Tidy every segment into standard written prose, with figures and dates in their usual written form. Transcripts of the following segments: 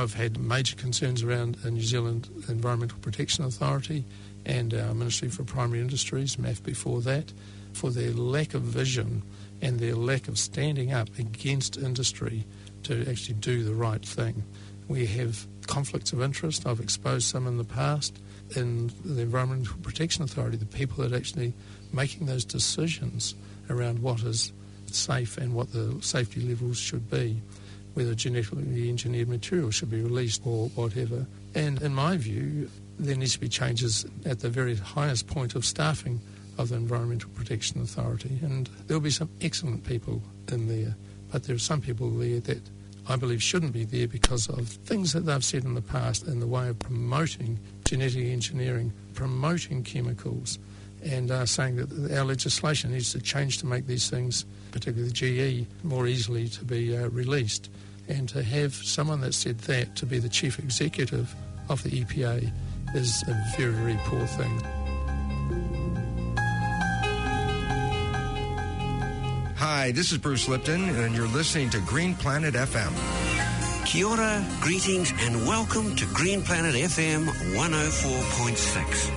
I've had major concerns around the New Zealand Environmental Protection Authority and our Ministry for Primary Industries, MAF before that, for their lack of vision and their lack of standing up against industry to actually do the right thing. We have conflicts of interest. I've exposed some in the past. In the Environmental Protection Authority, the people that are actually making those decisions around what is safe and what the safety levels should be, whether genetically engineered material should be released or whatever. And in my view, there needs to be changes at the very highest point of staffing of the Environmental Protection Authority. And there'll be some excellent people in there, but there are some people there that I believe shouldn't be there because of things that they've said in the past in the way of promoting genetic engineering, promoting chemicals, and saying that our legislation needs to change to make these things, particularly the GE, more easily to be released. And to have someone that said that to be the chief executive of the EPA is a very, very poor thing. Hi, this is Bruce Lipton, and you're listening to Green Planet FM. Kia ora, greetings, and welcome to Green Planet FM 104.6.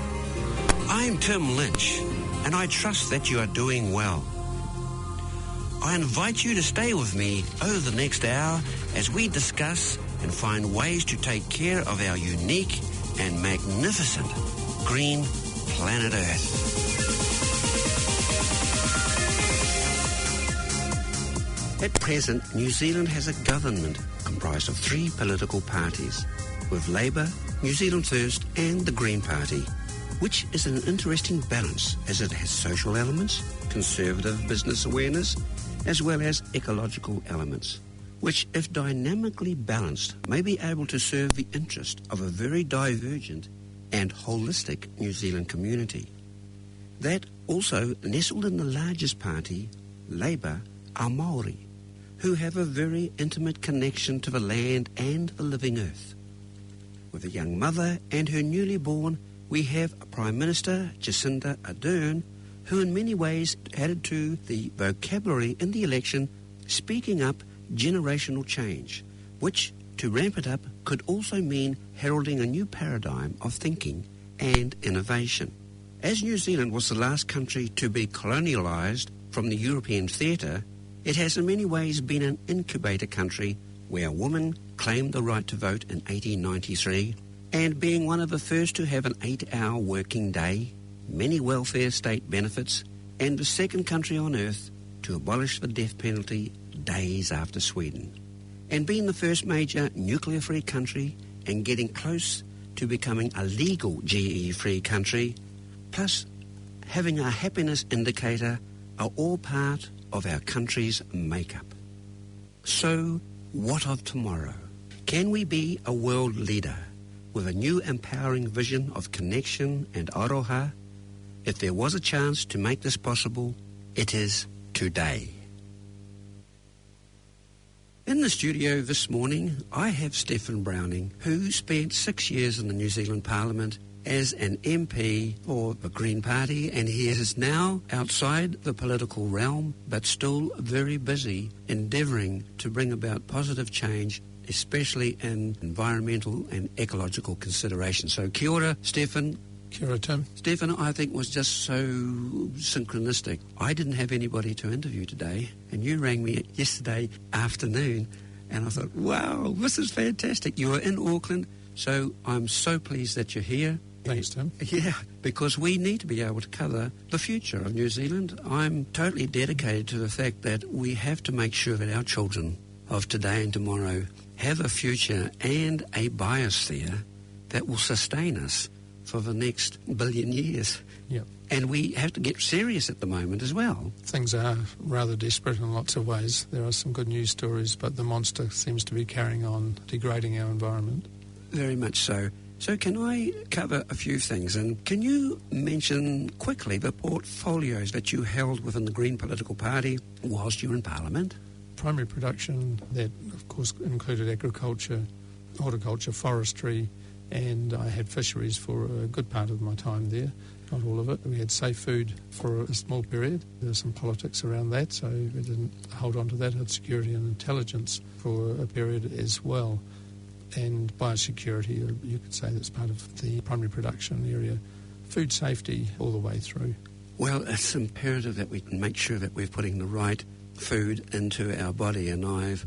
I'm Tim Lynch, and I trust that you are doing well. I invite you to stay with me over the next hour as we discuss and find ways to take care of our unique and magnificent green planet Earth. At present, New Zealand has a government comprised of 3 political parties, with Labour, New Zealand First and the Green Party, which is an interesting balance as it has social elements, conservative business awareness, as well as ecological elements, which, if dynamically balanced, may be able to serve the interest of a very divergent and holistic New Zealand community. That also nestled in the largest party, Labour, are Māori, who have a very intimate connection to the land and the living earth. With a young mother and her newly born, we have Prime Minister Jacinda Ardern, who in many ways added to the vocabulary in the election, speaking up generational change, which, to ramp it up, could also mean heralding a new paradigm of thinking and innovation. As New Zealand was the last country to be colonialised from the European theatre, it has in many ways been an incubator country where women claimed the right to vote in 1893, and being one of the first to have an 8-hour working day, many welfare state benefits, and the second country on earth to abolish the death penalty days after Sweden, and being the first major nuclear-free country and getting close to becoming a legal GE-free country, plus having a happiness indicator, are all part of our country's makeup. So, what of tomorrow? Can we be a world leader with a new empowering vision of connection and aroha? If there was a chance to make this possible, it is today. In the studio this morning, I have Steffan Browning, who spent 6 years in the New Zealand Parliament as an MP for the Green Party, and he is now outside the political realm, but still very busy endeavouring to bring about positive change, especially in environmental and ecological considerations. So kia ora, Steffan. Kia ora, Tim. Steffan, I think, was just so synchronistic. I didn't have anybody to interview today, and you rang me yesterday afternoon, and I thought, wow, this is fantastic. You were in Auckland, so I'm so pleased that you're here. Thanks, Tim. Yeah, because we need to be able to cover the future of New Zealand. I'm totally dedicated to the fact that we have to make sure that our children of today and tomorrow have a future and a biosphere that will sustain us for the next billion years. Yep. And we have to get serious at the moment as well. Things are rather desperate in lots of ways. There are some good news stories, but the monster seems to be carrying on degrading our environment. Very much so. So can I cover a few things? And can you mention quickly the portfolios that you held within the Green Political Party whilst you were in Parliament? Primary production, that of course included agriculture, horticulture, forestry, and I had fisheries for a good part of my time there, not all of it. We had safe food for a small period. There was some politics around that, so we didn't hold on to that. I had security and intelligence for a period as well. and biosecurity, you could say that's part of the primary production area. Food safety all the way through. Well, it's imperative that we can make sure that we're putting the right food into our body, and I've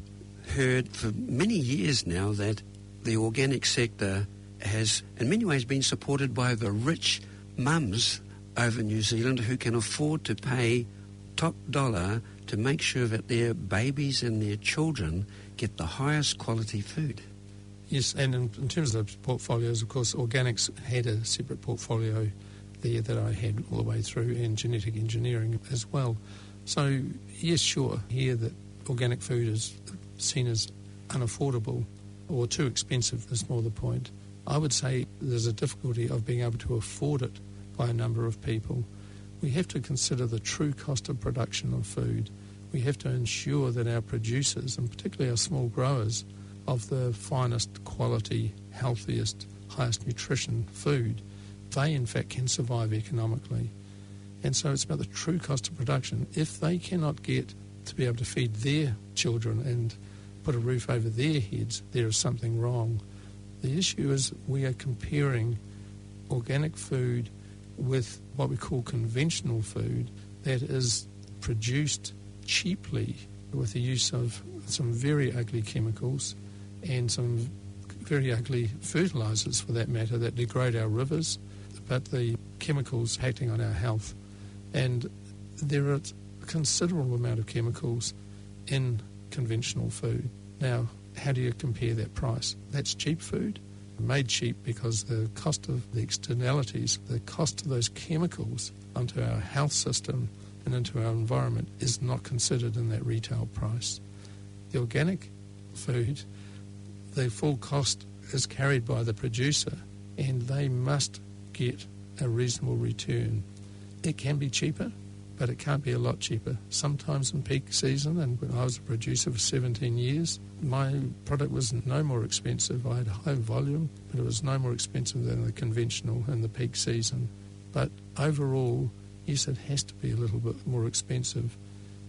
heard for many years now that the organic sector has in many ways been supported by the rich mums over New Zealand who can afford to pay top dollar to make sure that their babies and their children get the highest quality food. Yes, and in terms of the portfolios, of course, organics had a separate portfolio there that I had all the way through, and genetic engineering as well. So, yes, sure, here that organic food is seen as unaffordable or too expensive is more the point. I would say there's a difficulty of being able to afford it by a number of people. We have to consider the true cost of production of food. We have to ensure that our producers, and particularly our small growers, of the finest quality, healthiest, highest nutrition food, they in fact can survive economically. And so it's about the true cost of production. If they cannot get to be able to feed their children and put a roof over their heads, there is something wrong. The issue is we are comparing organic food with what we call conventional food that is produced cheaply with the use of some very ugly chemicals and some very ugly fertilisers, for that matter, that degrade our rivers, but the chemicals acting on our health. And there are a considerable amount of chemicals in conventional food. Now, how do you compare that price? That's cheap food, made cheap because the cost of the externalities, the cost of those chemicals onto our health system and into our environment is not considered in that retail price. The organic food, the full cost is carried by the producer, and they must get a reasonable return. It can be cheaper, but it can't be a lot cheaper. Sometimes in peak season, and when I was a producer for 17 years, my product was no more expensive. I had high volume, but it was no more expensive than the conventional in the peak season. But overall, yes, it has to be a little bit more expensive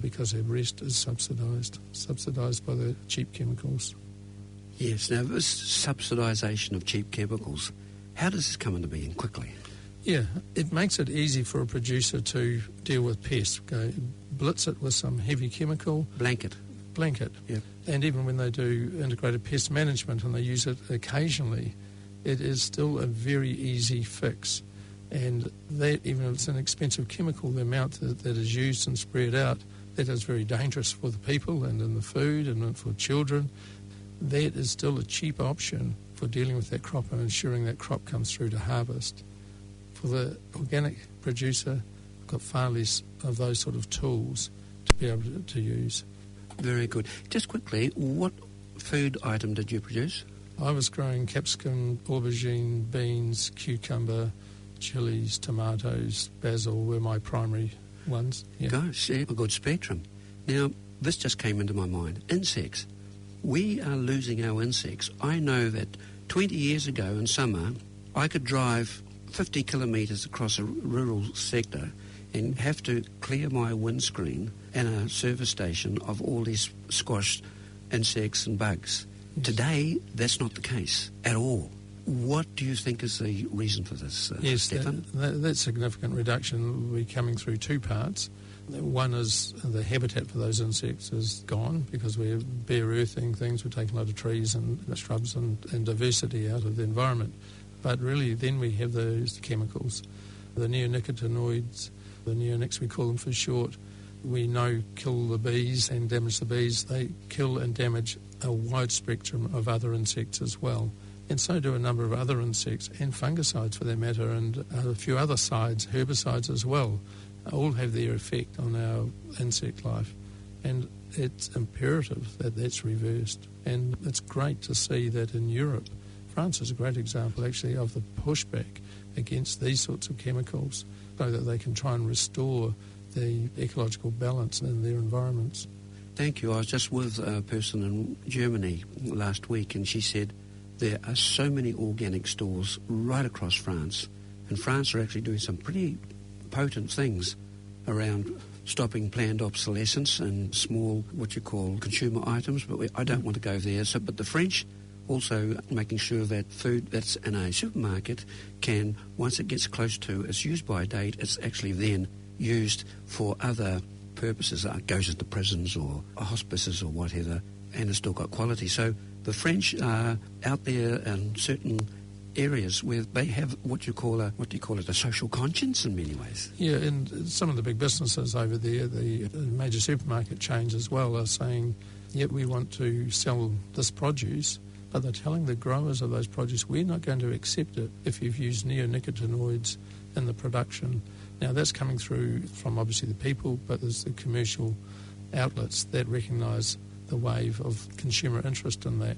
because the rest is subsidised by the cheap chemicals. Yes, now this subsidisation of cheap chemicals, how does this come into being quickly? Yeah, it makes it easy for a producer to deal with pests. Go blitz it with some heavy chemical. Blanket. Yep. And even when they do integrated pest management and they use it occasionally, it is still a very easy fix. And that, even if it's an expensive chemical, the amount that is used and spread out, that is very dangerous for the people and in the food and for children. That is still a cheap option for dealing with that crop and ensuring that crop comes through to harvest. For the organic producer, got far less of those sort of tools to be able to use. Very good. Just quickly, what food item did you produce? I was growing capsicum, aubergine, beans, cucumber, chilies, tomatoes, basil were my primary ones. Yeah. Gosh, a good spectrum. Now, this just came into my mind. Insects. We are losing our insects. I know that 20 years ago in summer, I could drive 50 kilometres across a rural sector and have to clear my windscreen and a service station of all these squashed insects and bugs. Yes. Today, that's not the case at all. What do you think is the reason for this, Steffan? That significant reduction will be coming through two parts. One is the habitat for those insects is gone because we're bare earthing things. We're taking a lot of trees and shrubs and diversity out of the environment. But really then we have those chemicals, the neonicotinoids, the neonics we call them for short. We know kill the bees and damage the bees. They kill and damage a wide spectrum of other insects as well. And so do a number of other insects and fungicides for that matter, and a few other sides, herbicides as well, all have their effect on our insect life. And it's imperative that that's reversed. And it's great to see that in Europe, France is a great example actually of the pushback against these sorts of chemicals so that they can try and restore the ecological balance in their environments. Thank you. I was just with a person in Germany last week and she said there are so many organic stores right across France, and France are actually doing some pretty potent things around stopping planned obsolescence and small, what you call, consumer items, but I don't want to go there. But the French also making sure that food that's in a supermarket can, once it gets close to its use-by date, it's actually then used for other purposes, like goes into prisons or hospices or whatever, and it's still got quality. So the French are out there in certain areas where they have what do you call it, a social conscience in many ways. Yeah, and some of the big businesses over there, the major supermarket chains as well, are saying, yeah, we want to sell this produce, but they're telling the growers of those produce, we're not going to accept it if you've used neonicotinoids in the production. Now, that's coming through from obviously the people, but there's the commercial outlets that recognise the wave of consumer interest in that.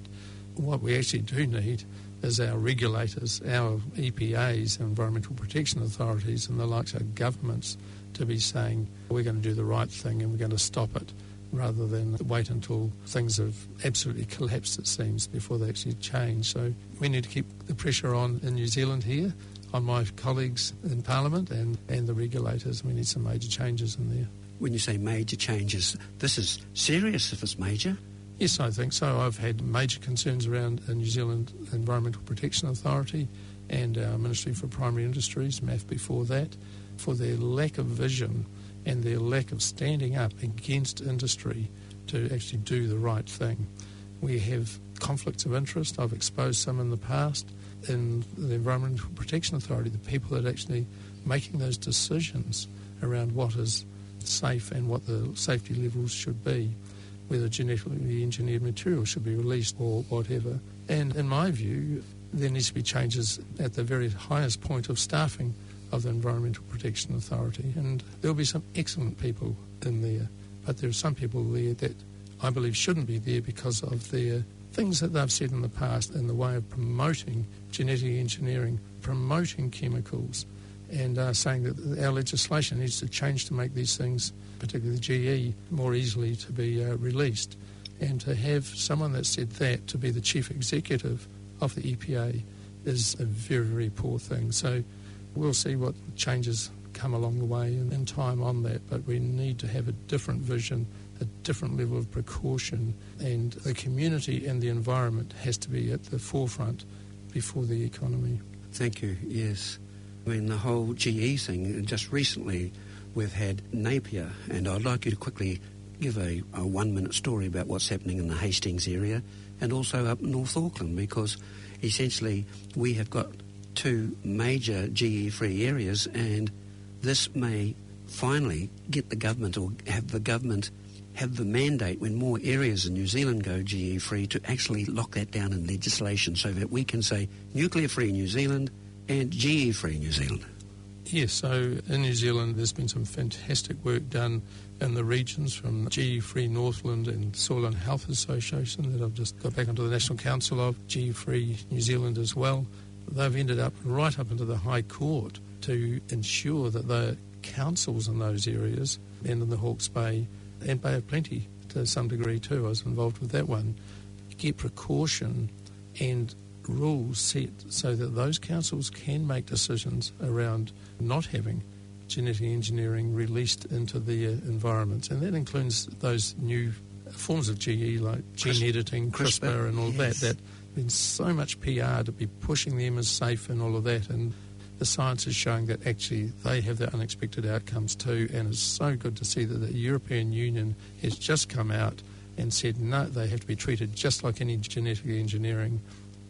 What we actually do need is our regulators, our EPAs, Environmental Protection Authorities, and the likes of governments to be saying, we're going to do the right thing and we're going to stop it, rather than wait until things have absolutely collapsed, it seems, before they actually change. So we need to keep the pressure on in New Zealand here, on my colleagues in Parliament and the regulators. We need some major changes in there. When you say major changes, this is serious if it's major? Yes, I think so. I've had major concerns around the New Zealand Environmental Protection Authority and our Ministry for Primary Industries, MAF before that, for their lack of vision and their lack of standing up against industry to actually do the right thing. We have conflicts of interest. I've exposed some in the past in the Environmental Protection Authority, the people that are actually making those decisions around what is safe and what the safety levels should be, whether genetically engineered material should be released or whatever. And in my view, there needs to be changes at the very highest point of staffing of the Environmental Protection Authority. And there'll be some excellent people in there, but there are some people there that I believe shouldn't be there because of their things that they've said in the past in the way of promoting genetic engineering, promoting chemicals, and saying that our legislation needs to change to make these things, particularly the GE, more easily to be released. And to have someone that said that to be the chief executive of the EPA is a very, very poor thing. So we'll see what changes come along the way in time on that, but we need to have a different vision, a different level of precaution, and the community and the environment has to be at the forefront before the economy. Thank you, yes. I mean, the whole GE thing, just recently we've had Napier, and I'd like you to quickly give a 1-minute story about what's happening in the Hastings area and also up North Auckland, because essentially we have got 2 major GE-free areas, and this may finally get the government, or have the government have the mandate when more areas in New Zealand go GE-free, to actually lock that down in legislation so that we can say nuclear-free New Zealand and GE-free New Zealand. Yes, so in New Zealand there's been some fantastic work done in the regions from GE-free Northland and Soil and Health Association that I've just got back onto the National Council of, GE-free New Zealand as well. They've ended up right up into the High Court to ensure that the councils in those areas, and in the Hawke's Bay and Bay of Plenty to some degree too, I was involved with that one, get precaution and rules set so that those councils can make decisions around not having genetic engineering released into their environments. And that includes those new forms of GE like gene editing, CRISPR and all yes. that been so much PR to be pushing them as safe and all of that. And the science is showing that actually they have their unexpected outcomes too. And it's so good to see that the European Union has just come out and said, no, they have to be treated just like any genetic engineering.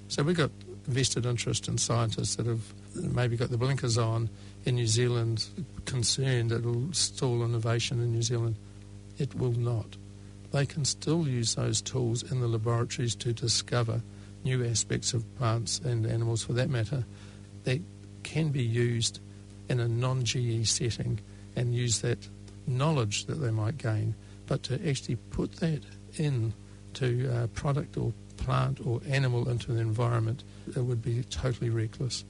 So we've got vested interest in scientists that have maybe got the blinkers on in New Zealand, concerned it will stall innovation in New Zealand. It will not. They can still use those tools in the laboratories to discover new aspects of plants and animals, for that matter, that can be used in a non-GE setting and use that knowledge that they might gain. But to actually put that into a product or plant or animal into the environment, it would be totally reckless.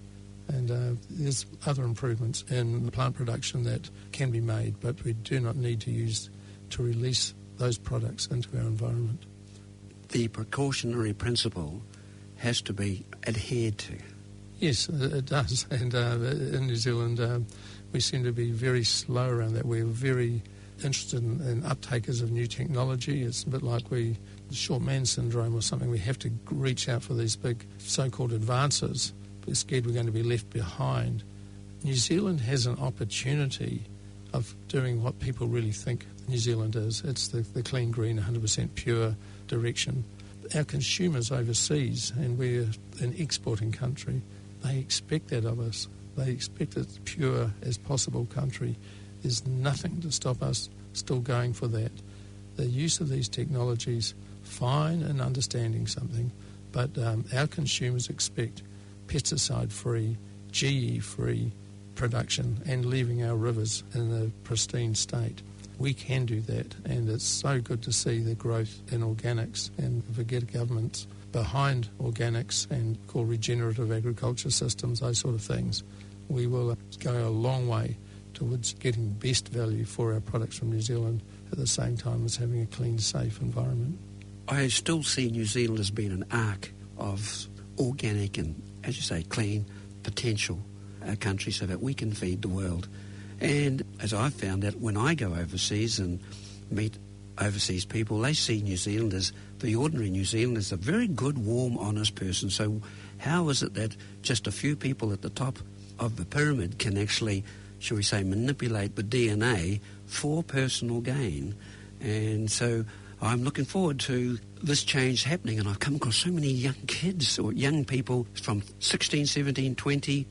And there's other improvements in the plant production that can be made, but we do not need to release those products into our environment. The precautionary principle has to be adhered to. Yes, it does. And in New Zealand, we seem to be very slow around that. We're very interested in uptakers of new technology. It's a bit like we short man syndrome or something. We have to reach out for these big so-called advances. We're scared we're going to be left behind. New Zealand has an opportunity of doing what people really think New Zealand is. It's the clean, green, 100% pure direction. Our consumers overseas, and we're an exporting country, they expect that of us. They expect it pure as possible country. There's nothing to stop us still going for that. The use of these technologies, fine in understanding something, but our consumers expect pesticide-free, GE-free production and leaving our rivers in a pristine state. We can do that, and it's so good to see the growth in organics, and if we get governments behind organics and call regenerative agriculture systems, those sort of things, we will go a long way towards getting best value for our products from New Zealand at the same time as having a clean, safe environment. I still see New Zealand as being an arc of organic and, as you say, clean potential country so that we can feed the world. And as I've found out when I go overseas and meet overseas people, they see New Zealand as, the ordinary New Zealand, as a very good, warm, honest person. So how is it that just a few people at the top of the pyramid can actually, shall we say, manipulate the DNA for personal gain? And so I'm looking forward to this change happening, and I've come across so many young kids or young people from 16, 17, 20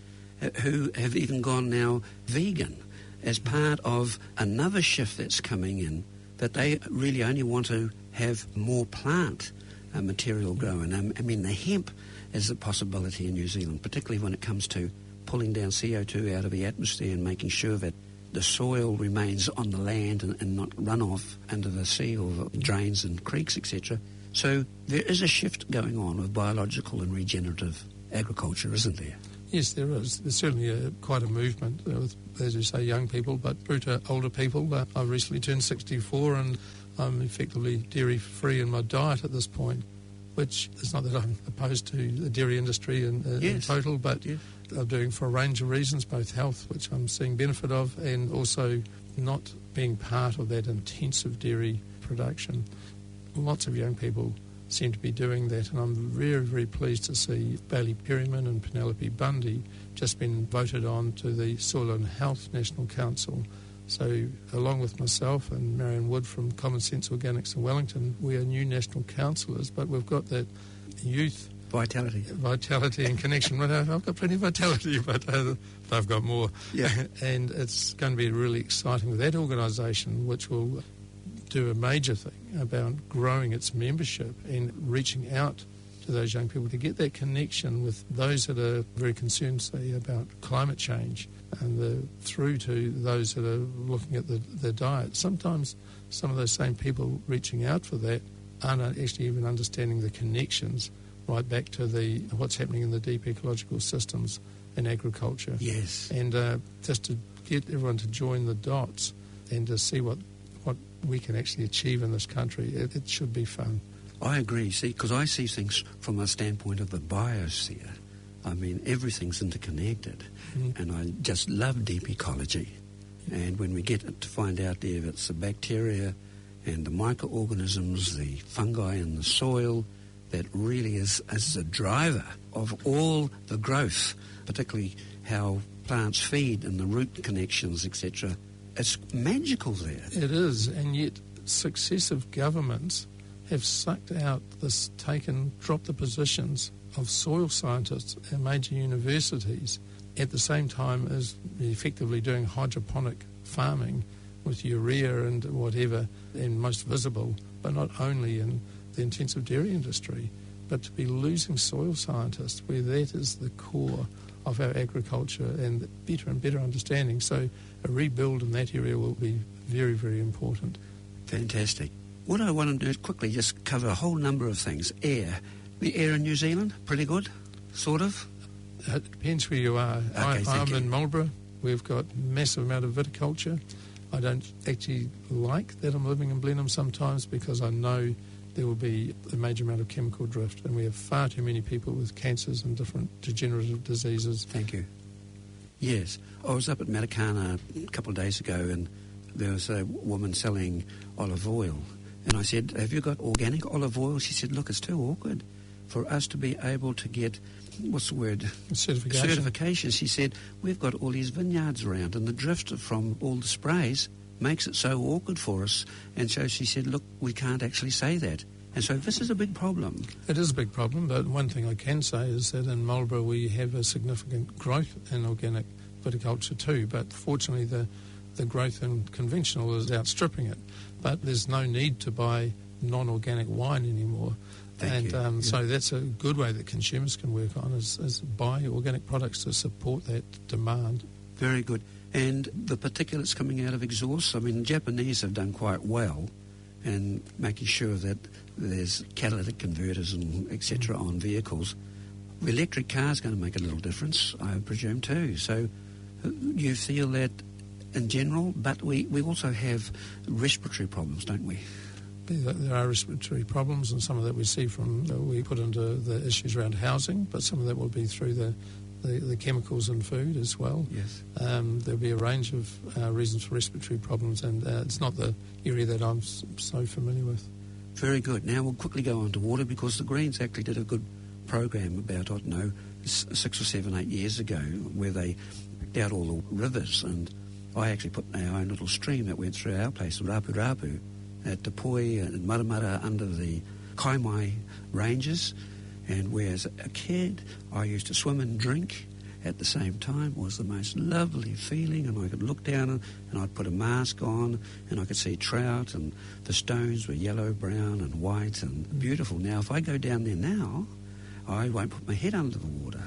who have even gone now vegan as part of another shift that's coming in, that they really only want to have more plant material growing. I mean, the hemp is a possibility in New Zealand, particularly when it comes to pulling down CO2 out of the atmosphere and making sure that the soil remains on the land and not run off into the sea or drains and creeks, etc. So there is a shift going on with biological and regenerative agriculture, isn't there? Yes, there is. There's certainly quite a movement with, as you say, young people, but through to older people. I recently turned 64 and I'm effectively dairy-free in my diet at this point, which is not that I'm opposed to the dairy industry in total, but I'm doing for a range of reasons, both health, which I'm seeing benefit of, and also not being part of that intensive dairy production. Lots of young people seem to be doing that, and I'm very, very pleased to see Bailey Perryman and Penelope Bundy just been voted on to the Soil and Health National Council. So along with myself and Marion Wood from Common Sense Organics in Wellington, we are new national councillors, but we've got that youth vitality and connection. I've got plenty of vitality, but I've got more. Yeah. And it's going to be really exciting with that organisation, which will do a major thing about growing its membership and reaching out to those young people to get that connection with those that are very concerned, say, about climate change, and through to those that are looking at the diet. Sometimes some of those same people reaching out for that aren't actually even understanding the connections right back to what's happening in the deep ecological systems in agriculture. Yes. And just to get everyone to join the dots and to see what we can actually achieve in this country, it should be fun. I agree, because I see things from a standpoint of the biosphere. I mean, everything's interconnected, and I just love deep ecology. And when we get to find out there that it's the bacteria and the microorganisms, the fungi in the soil, that really is a driver of all the growth, particularly how plants feed and the root connections, etc. It's magical there. It is, and yet successive governments have sucked out dropped the positions of soil scientists at major universities at the same time as effectively doing hydroponic farming with urea and whatever, and most visible, but not only in the intensive dairy industry, but to be losing soil scientists where that is the core of our agriculture and better and better understanding. So a rebuild in that area will be very, very important. Fantastic. What I want to do is quickly just cover a whole number of things. Air. The air in New Zealand, pretty good, sort of? It depends where you are. Okay, I'm in Marlborough. We've got a massive amount of viticulture. I don't actually like that I'm living in Blenheim sometimes because I know there will be a major amount of chemical drift, and we have far too many people with cancers and different degenerative diseases. Thank you. Yes. I was up at Matakana a couple of days ago, and there was a woman selling olive oil, And I said, have you got organic olive oil? She said, look, it's too awkward for us to be able to get, what's the word? Certification. She said, we've got all these vineyards around, and the drift from all the sprays makes it so awkward for us. And so she said, look, we can't actually say that. And so this is a big problem. It is a big problem, but one thing I can say is that in Marlborough we have a significant growth in organic viticulture too, but fortunately the growth in conventional is outstripping it. But there's no need to buy non-organic wine anymore. So that's a good way that consumers can work on is buy organic products to support that demand. Very good. And the particulates coming out of exhausts, I mean, the Japanese have done quite well in making sure that there's catalytic converters and etc. on vehicles. The electric car is going to make a little difference, I presume, too. So you feel that in general, but we also have respiratory problems, don't we? There are respiratory problems, and some of that we see we put into the issues around housing, but some of that will be through the chemicals in food as well. Yes. There'll be a range of reasons for respiratory problems, and it's not the area that I'm so familiar with. Very good. Now we'll quickly go on to water, because the Greens actually did a good program about, 6 or 7, 8 years ago, where they picked out all the rivers, and I actually put our own little stream that went through our place, Rapu, at Te Poi and Maramara under the Kaimai Ranges. And whereas a kid, I used to swim and drink at the same time. It was the most lovely feeling, and I could look down and I'd put a mask on and I could see trout, and the stones were yellow, brown and white and beautiful. Now, if I go down there now, I won't put my head under the water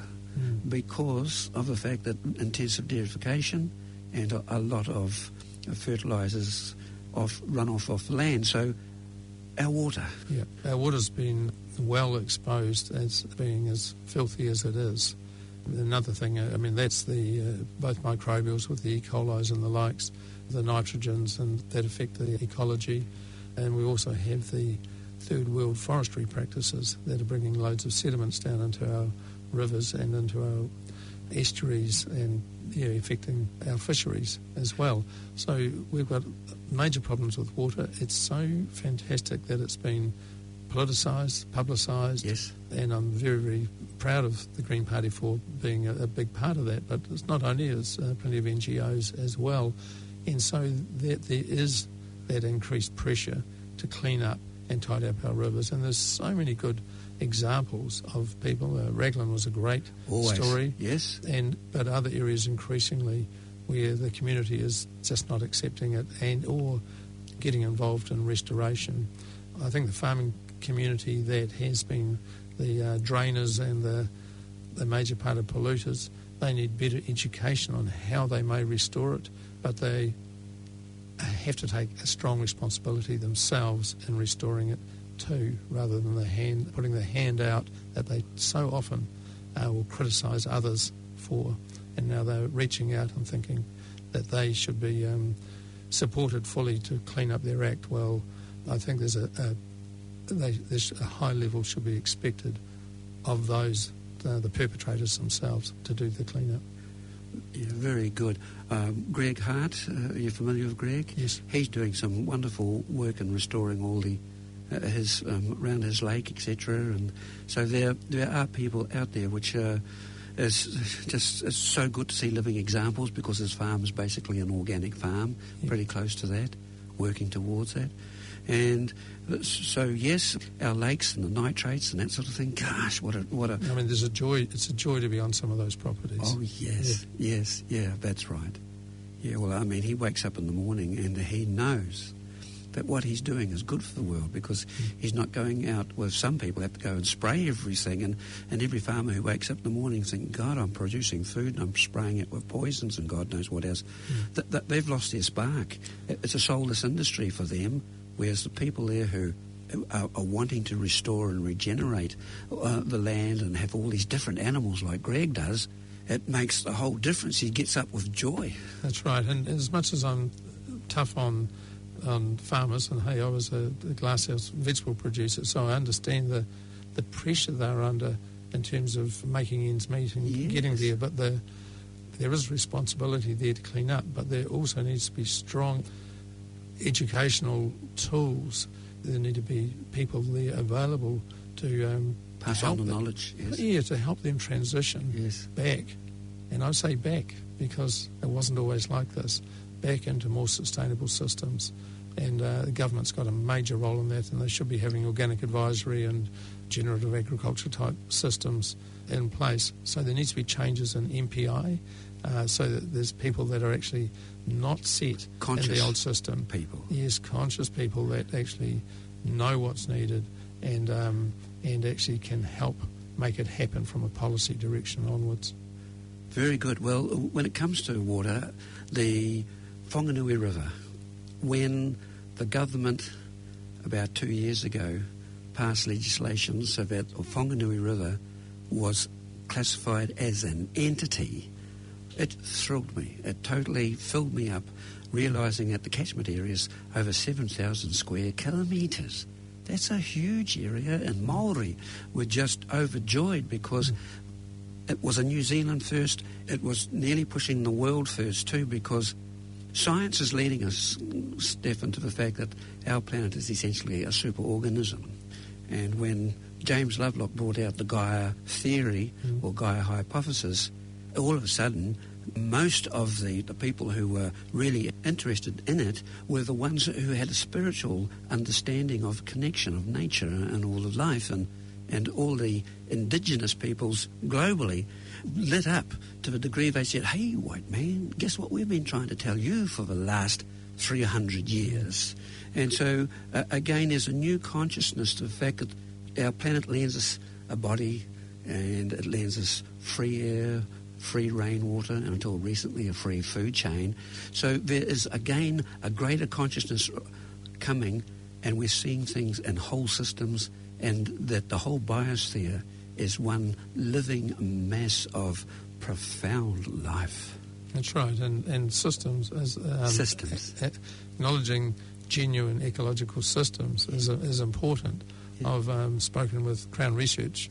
because of the fact that intensive deerification and a lot of fertilisers runoff off the land. So our water. Yeah, our water's been well exposed as being as filthy as it is. Another thing, that's the both microbials with the E. colis and the likes, the nitrogens, and that affect the ecology. And we also have the third world forestry practices that are bringing loads of sediments down into our rivers and into our estuaries and affecting our fisheries as well. So we've got major problems with water. It's so fantastic that it's been politicised, publicised, yes. And I'm very, very proud of the Green Party for being a big part of that. But it's not only, there's plenty of NGOs as well. And so there is that increased pressure to clean up and tidy up our rivers. And there's so many good examples of people. Raglan was a great story. Yes. But other areas increasingly where the community is just not accepting it or getting involved in restoration. I think the farming community that has been the drainers and the major part of polluters, they need better education on how they may restore it, but they have to take a strong responsibility themselves in restoring it too, rather than putting the hand out that they so often will criticise others for. And now they're reaching out and thinking that they should be supported fully to clean up their act. Well, I think there's a high level should be expected of those, the perpetrators themselves, to do the clean-up. Yeah, very good. Greg Hart, are you familiar with Greg? Yes. He's doing some wonderful work in restoring all the his around his lake, etc. And so there are people out there which it's so good to see living examples, because his farm is basically an organic farm, pretty close to that, working towards that. And so, yes, our lakes and the nitrates and that sort of thing, gosh, what a... there's a joy, it's a joy to be on some of those properties. Oh, yes, yes, that's right. Yeah, well, he wakes up in the morning and he knows that what he's doing is good for the world, because he's not going out. Well, some people have to go and spray everything, and every farmer who wakes up in the morning thinks, God, I'm producing food and I'm spraying it with poisons and God knows what else. They've lost their spark. It's a soulless industry for them, whereas the people there who are wanting to restore and regenerate the land and have all these different animals like Greg does, it makes the whole difference. He gets up with joy. That's right. And as much as I'm tough on farmers, and hey, I was a glasshouse vegetable producer, so I understand the pressure they're under in terms of making ends meet and getting there, but there is responsibility there to clean up, but there also needs to be strong educational tools there need to be people there available to pass on the knowledge. Yes. Yeah, to help them transition back. And I say back because it wasn't always like this, back into more sustainable systems. And the government's got a major role in that, and they should be having organic advisory and generative agriculture type systems in place. So there needs to be changes in MPI so that there's people that are actually not set conscious in the old system. People. Yes, conscious people that actually know what's needed and actually can help make it happen from a policy direction onwards. Very good. Well, when it comes to water, the Whanganui River, when the government about 2 years ago passed legislation so that the Whanganui River was classified as an entity, it thrilled me. It totally filled me up, realising that the catchment area is over 7,000 square kilometres. That's a huge area, and Māori were just overjoyed because it was a New Zealand first. It was nearly pushing the world first too, because science is leading us, Steffan, to the fact that our planet is essentially a superorganism. And when James Lovelock brought out the Gaia theory or Gaia hypothesis, all of a sudden most of the people who were really interested in it were the ones who had a spiritual understanding of connection of nature and all of life, and all the indigenous peoples globally lit up to the degree they said, hey, white man, guess what we've been trying to tell you for the last 300 years. And so, again, there's a new consciousness to the fact that our planet lends us a body, and it lends us free air, free rainwater, and until recently a free food chain. So there is, again, a greater consciousness coming, and we're seeing things in whole systems, and that the whole biosphere is one living mass of profound life. That's right, and systems, as systems. Acknowledging genuine ecological systems is important. Yeah. I've spoken with Crown Research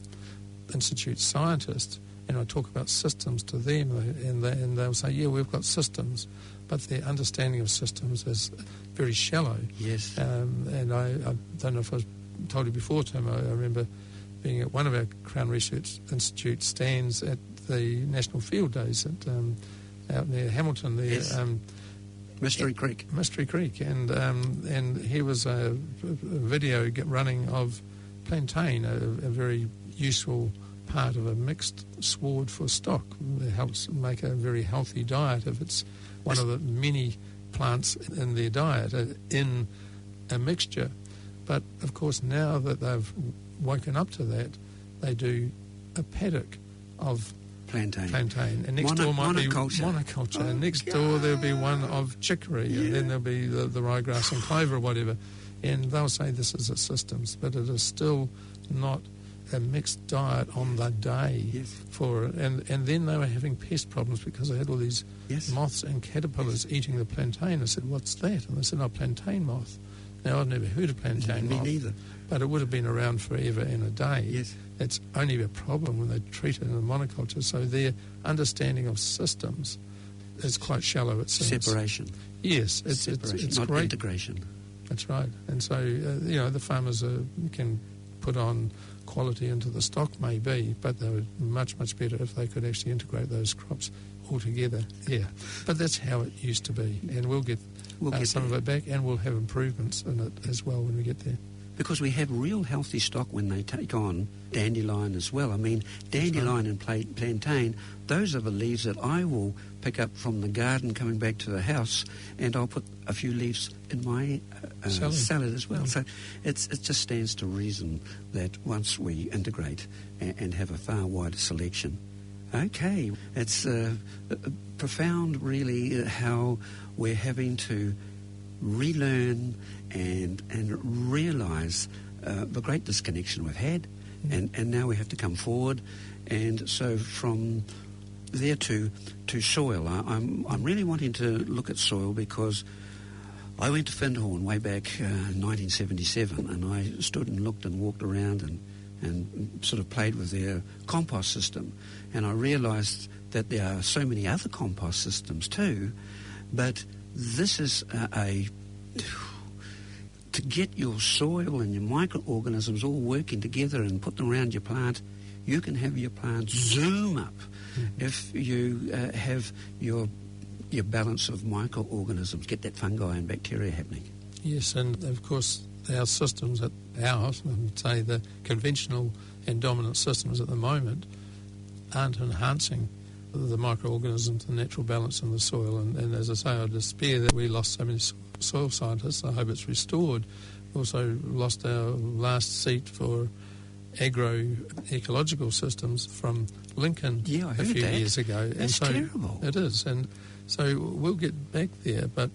Institute scientists, and I talk about systems to them, and they'll say, yeah, we've got systems, but their understanding of systems is very shallow. Yes. And I don't know if I told you before, Tim, I remember being at one of our Crown Research Institute stands at the National Field Days out near Hamilton there. Yes. Mystery Creek, and here was a video running of plantain, a very useful part of a mixed sward for stock. It helps make a very healthy diet if it's one of the many plants in their diet in a mixture. But of course, now that they've woken up to that, they do a paddock of plantain. And next door might be monoculture. And next door there'll be one of chicory, and then there'll be the ryegrass and clover or whatever. And they'll say this is a systems, but it is still not a mixed diet on the day for it. And then they were having pest problems because they had all these moths and caterpillars eating the plantain. I said, what's that? And they said, plantain moth. Now, I've never heard of plantain moth. Me neither. But it would have been around forever and a day. Yes. It's only a problem when they treat it in a monoculture. So their understanding of systems is quite shallow, it seems. Separation. Yes. It's not great. Integration. That's right. And so, the farmers can put on quality into the stock, maybe, but they would much, much better if they could actually integrate those crops all together. Yeah. But that's how it used to be. And we'll get some of it back, and we'll have improvements in it as well when we get there. Because we have real healthy stock when they take on dandelion as well. I mean, dandelion and plantain, those are the leaves that I will pick up from the garden coming back to the house, and I'll put a few leaves in my salad as well. So it just stands to reason that once we integrate and have a far wider selection. Okay, it's profound really how we're having to relearn and realise the great disconnection we've had, and now we have to come forward. And so from there to soil, I'm really wanting to look at soil because I went to Findhorn way back in 1977, and I stood and looked and walked around and sort of played with their compost system, and I realised that there are so many other compost systems too, but this is to to get your soil and your microorganisms all working together and put them around your plant, you can have your plant zoom up if you have your balance of microorganisms, get that fungi and bacteria happening. Yes, and of course our systems at ours, I would say the conventional and dominant systems at the moment, aren't enhancing the microorganisms, the natural balance in the soil. And as I say, I despair that we lost so many soil scientists. I hope it's restored. We also lost our last seat for agro-ecological systems from Lincoln a few years ago. That's terrible. It is. And so we'll get back there, but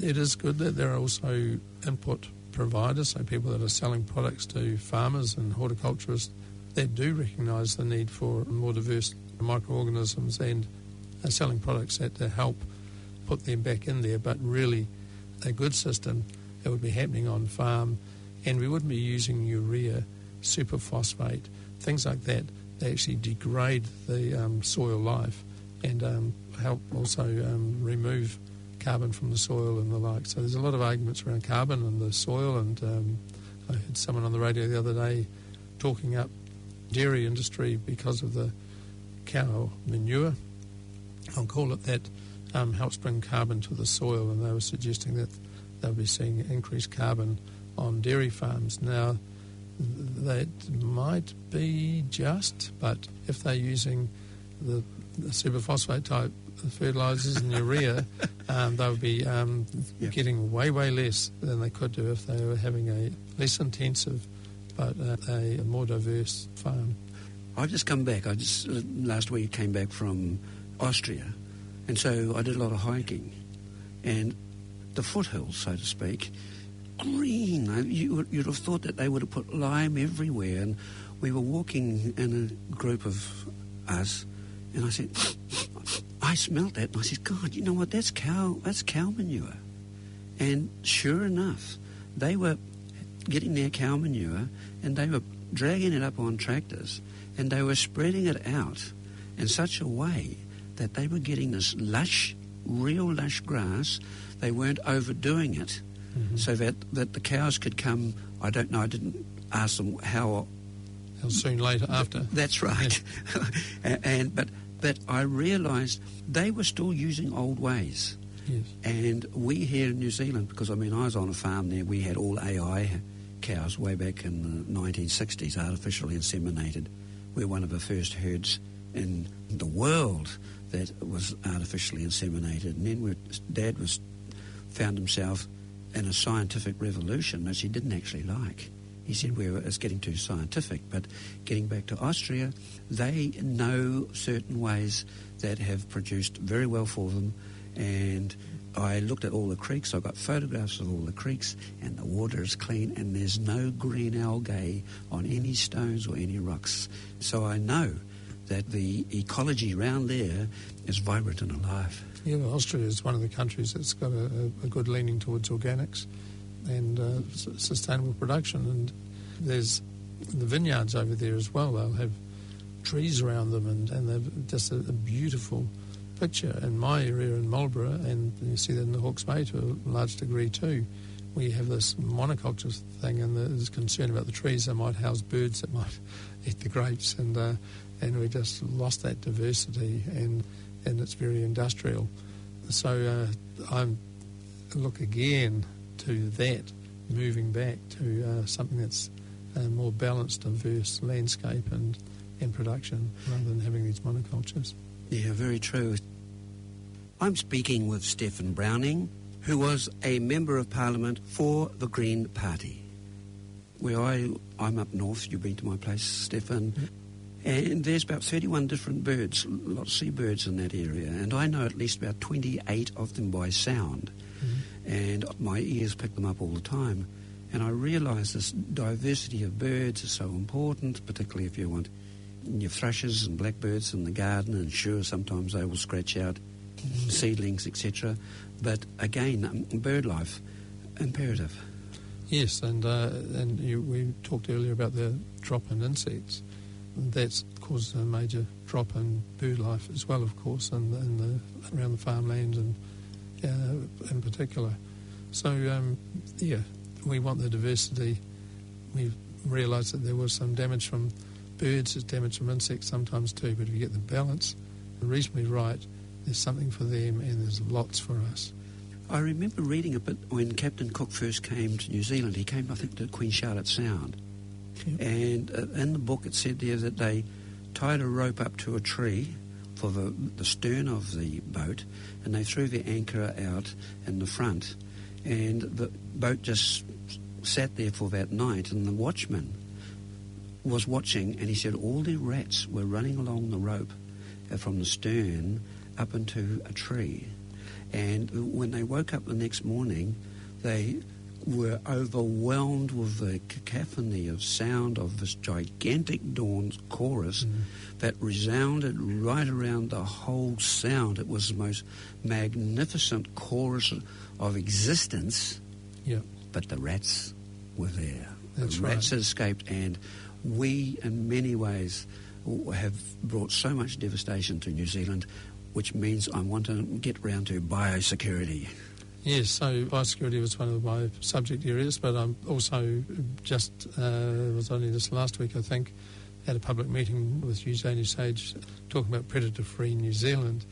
it is good that there are also input providers, so people that are selling products to farmers and horticulturists that do recognise the need for more diverse microorganisms and are selling products that help put them back in there. But really a good system that would be happening on farm, and we wouldn't be using urea, superphosphate, things like that. They actually degrade the soil life and help also remove carbon from the soil and the like. So there's a lot of arguments around carbon and the soil, and I heard someone on the radio the other day talking up dairy industry because of the cow manure, I'll call it that, helps bring carbon to the soil, and they were suggesting that they'll be seeing increased carbon on dairy farms. Now, that might be just, but if they're using the superphosphate type fertilisers and urea, they'll be getting way less than they could do if they were having a less intensive but a more diverse farm. I've just come back. Last week came back from Austria, and so I did a lot of hiking. And the foothills, so to speak, green. You'd have thought that they would have put lime everywhere. And we were walking in a group of us, and I said, I smelt that, and I said, God, you know what? That's cow manure. And sure enough, they were getting their cow manure, and they were dragging it up on tractors, and they were spreading it out in such a way that they were getting this lush, real lush grass. They weren't overdoing it, so that the cows could come. I don't know. I didn't ask them how soon later after. That's right. Yeah. But I realised they were still using old ways. Yes. And we here in New Zealand, because I was on a farm there, we had all AI cows way back in the 1960s, artificially inseminated. We're one of the first herds in the world that was artificially inseminated. And then Dad found himself in a scientific revolution, which he didn't actually like. He said, it's getting too scientific. But getting back to Austria, they know certain ways that have produced very well for them. And I looked at all the creeks. I got photographs of all the creeks, and the water is clean, and there's no green algae on any stones or any rocks. So I know that the ecology around there is vibrant and alive. Yeah, well, Austria is one of the countries that's got a good leaning towards organics and sustainable production. And there's the vineyards over there as well. They'll have trees around them, and they've just a beautiful picture. In my area in Marlborough, and you see that in the Hawke's Bay to a large degree too, we have this monocultures thing, and there's concern about the trees. They might house birds that might eat the grapes, and we just lost that diversity, and it's very industrial. So I look again to that, moving back to something that's a more balanced, diverse landscape and production, rather than having these monocultures. Yeah, very true. I'm speaking with Steffan Browning, who was a Member of Parliament for the Green Party. Where I'm up north, you've been to my place, Steffan, and there's about 31 different birds, lots of seabirds in that area, and I know at least about 28 of them by sound, and my ears pick them up all the time. And I realise this diversity of birds is so important, particularly if you want your thrushes and blackbirds in the garden, and sure, sometimes they will scratch out seedlings, etc. But again, bird life, imperative. Yes, and we talked earlier about the drop in insects. That's caused a major drop in bird life as well, of course, and around the farmland and in particular. So, we want the diversity. We realised that there was some damage from birds, there's damage from insects sometimes too, but if you get the balance reasonably right, there's something for them and there's lots for us. I remember reading a bit when Captain Cook first came to New Zealand. He came, I think, to Queen Charlotte Sound. Yep. And in the book it said there that they tied a rope up to a tree for the stern of the boat, and they threw their anchor out in the front, and the boat just sat there for that night, and the watchman was watching, and he said all the rats were running along the rope from the stern up into a tree. And when they woke up the next morning, they were overwhelmed with the cacophony of sound of this gigantic dawn chorus that resounded right around the whole sound. It was the most magnificent chorus of existence. Yeah. But the rats were there. That's the rats right. had escaped, and we, in many ways, have brought so much devastation to New Zealand, which means I want to get round to biosecurity. Yes, so biosecurity was one of my subject areas, but I'm also just, it was only this last week, I think, had a public meeting with Eugenie Sage talking about Predatorfree New Zealand,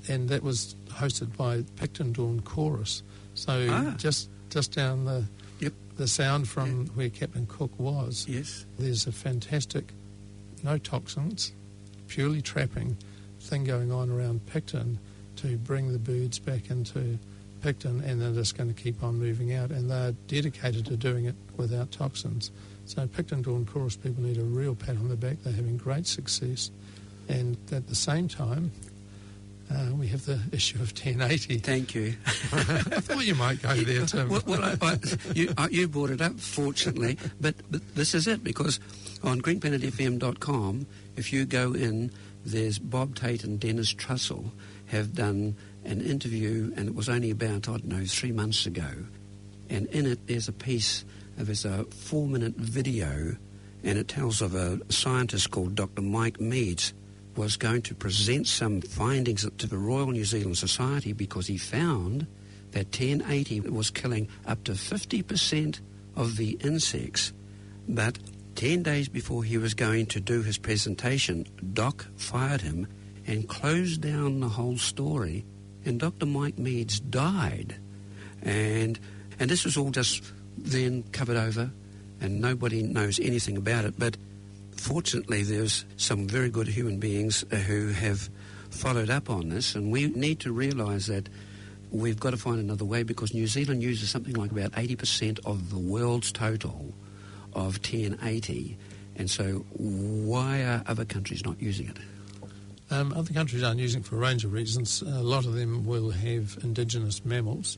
and that was hosted by Picton Dawn Chorus. So just down the sound from where Captain Cook was, there's a fantastic, no toxins, purely trapping thing going on around Picton to bring the birds back into Picton, and they're just going to keep on moving out, and they're dedicated to doing it without toxins. So Picton Dawn Chorus people need a real pat on the back. They're having great success, and at the same time we have the issue of 1080. Thank you. I thought you might go there, Tim. You brought it up, fortunately, but this is it, because on greenplanetfm.com, if you go in, there's Bob Tate and Dennis Trussell have done an interview, and it was only about, 3 months ago. And in it, there's a piece, there's a 4-minute video, and it tells of a scientist called Dr. Mike Meads was going to present some findings to the Royal New Zealand Society because he found that 1080 was killing up to 50% of the insects. But 10 days before he was going to do his presentation, Doc fired him and closed down the whole story, and Dr. Mike Meads died. And this was all just then covered over, and nobody knows anything about it. But fortunately, there's some very good human beings who have followed up on this, and we need to realise that we've got to find another way, because New Zealand uses something like about 80% of the world's total of 1080, and so why are other countries not using it? Other countries aren't using it for a range of reasons. A lot of them will have indigenous mammals,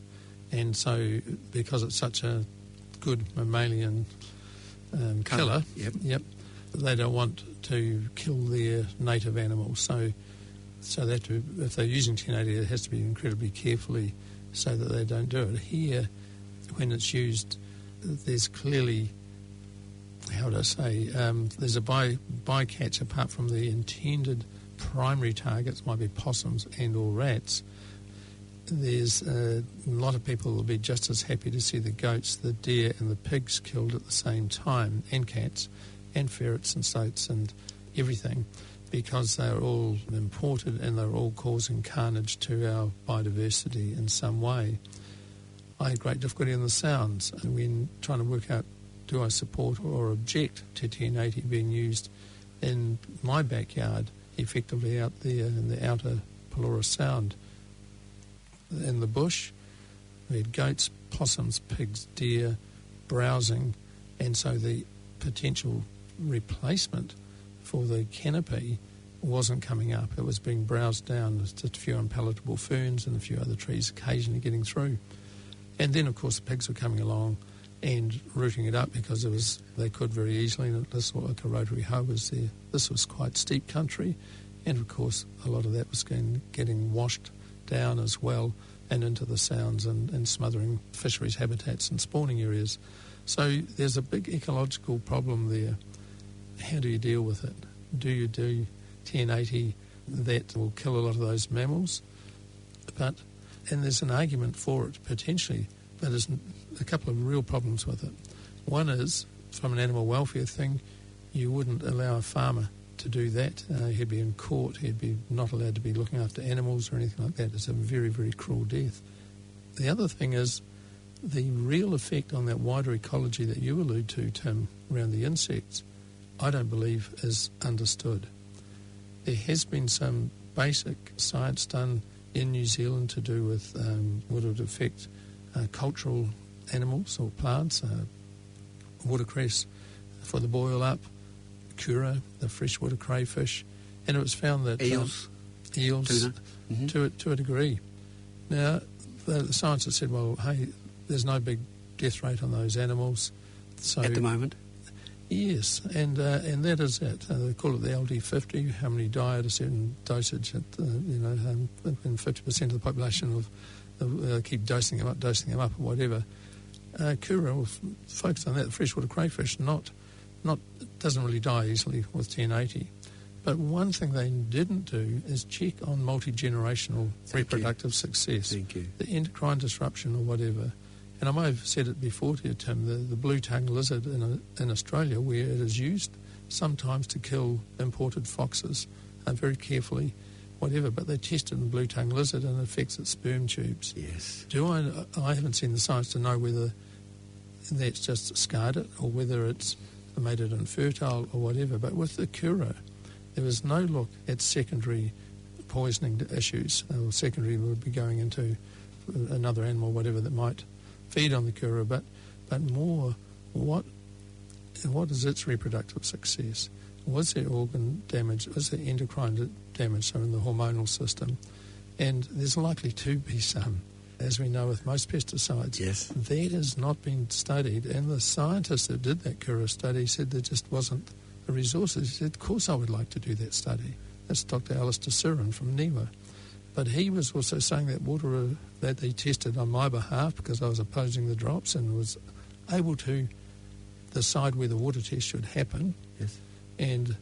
and so because it's such a good mammalian killer, they don't want to kill their native animals. So that if they're using 1080, it has to be incredibly carefully so that they don't do it. Here, when it's used, there's clearly, how would I say, there's a bycatch apart from the intended primary targets, might be possums and or rats. There's a lot of people will be just as happy to see the goats, the deer and the pigs killed at the same time, and cats and ferrets and stoats and everything, because they're all imported and they're all causing carnage to our biodiversity in some way. I had great difficulty in the sounds when trying to work out, do I support or object to 1080 being used in my backyard, effectively out there in the outer Pelorus Sound. In the bush, we had goats, possums, pigs, deer browsing, and so the potential replacement for the canopy wasn't coming up. It was being browsed down. There's just a few unpalatable ferns and a few other trees occasionally getting through. And then, of course, the pigs were coming along and rooting it up because they could very easily, and this was like a rotary hoe was there. This was quite steep country, and of course a lot of that was getting washed down as well and into the sounds and smothering fisheries habitats and spawning areas. So there's a big ecological problem there. How do you deal with it? Do you do 1080 that will kill a lot of those mammals? And there's an argument for it potentially, but there's a couple of real problems with it. One is, from an animal welfare thing, you wouldn't allow a farmer to do that. He'd be in court, he'd be not allowed to be looking after animals or anything like that. It's a very, very cruel death. The other thing is the real effect on that wider ecology that you allude to, Tim, around the insects, I don't believe is understood. There has been some basic science done in New Zealand to do with what would affect cultural animals or plants, watercress for the boil up, kura, the freshwater crayfish, and it was found that eels to a degree. Now, the scientists said, well, hey, there's no big death rate on those animals. So, at the moment? Yes, and that is it. They call it the LD50, how many die at a certain dosage, and 50% of the population keep dosing them up or whatever. Kura will focus on that. The freshwater crayfish doesn't really die easily with 1080. But one thing they didn't do is check on multi-generational reproductive success. Thank you. The endocrine disruption or whatever. And I might have said it before to you, Tim, the blue-tongued lizard in Australia, where it is used sometimes to kill imported foxes very carefully, whatever, but they tested the blue-tongued lizard and it affects its sperm tubes. Yes. I haven't seen the science to know whether that's just scarred it or whether it's made it infertile or whatever, but with the kura, there was no look at secondary poisoning issues, or secondary would be going into another animal, whatever, that might feed on the kura, but more what is its reproductive success? Was there organ damage? Was there endocrine damage, so in the hormonal system? And there's likely to be some, as we know with most pesticides. Yes. That has not been studied, and the scientists that did that kura study said there just wasn't the resources. He said, of course I would like to do that study. That's Dr. Alistair Siren from NIWA. But he was also saying that water that they tested on my behalf, because I was opposing the drops and was able to decide where the water test should happen. Yes. And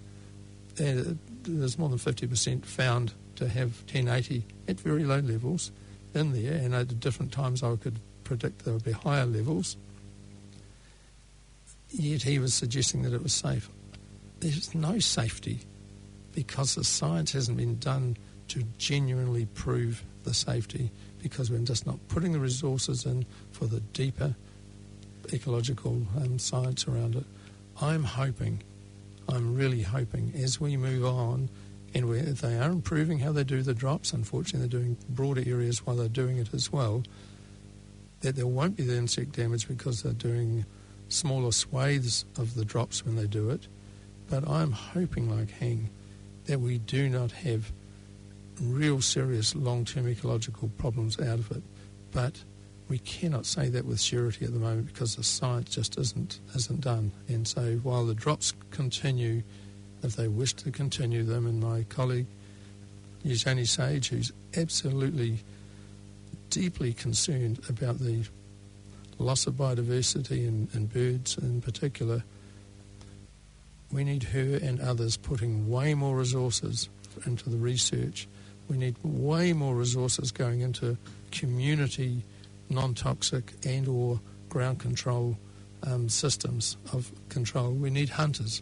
there's more than 50% found to have 1080 at very low levels in there, and at different times I could predict there would be higher levels. Yet he was suggesting that it was safe. There's no safety because the science hasn't been done to genuinely prove the safety, because we're just not putting the resources in for the deeper ecological science around it. I'm really hoping, as we move on, and they are improving how they do the drops, unfortunately they're doing broader areas while they're doing it as well, that there won't be the insect damage because they're doing smaller swathes of the drops when they do it. But I'm hoping, like Hang, that we do not have real serious long-term ecological problems out of it. But we cannot say that with surety at the moment because the science just isn't done. And so while the drops continue, if they wish to continue them, and my colleague Eugenie Sage, who's absolutely deeply concerned about the loss of biodiversity and birds in particular, we need her and others putting way more resources into the research. We need way more resources going into community non-toxic and or ground control systems of control. We need hunters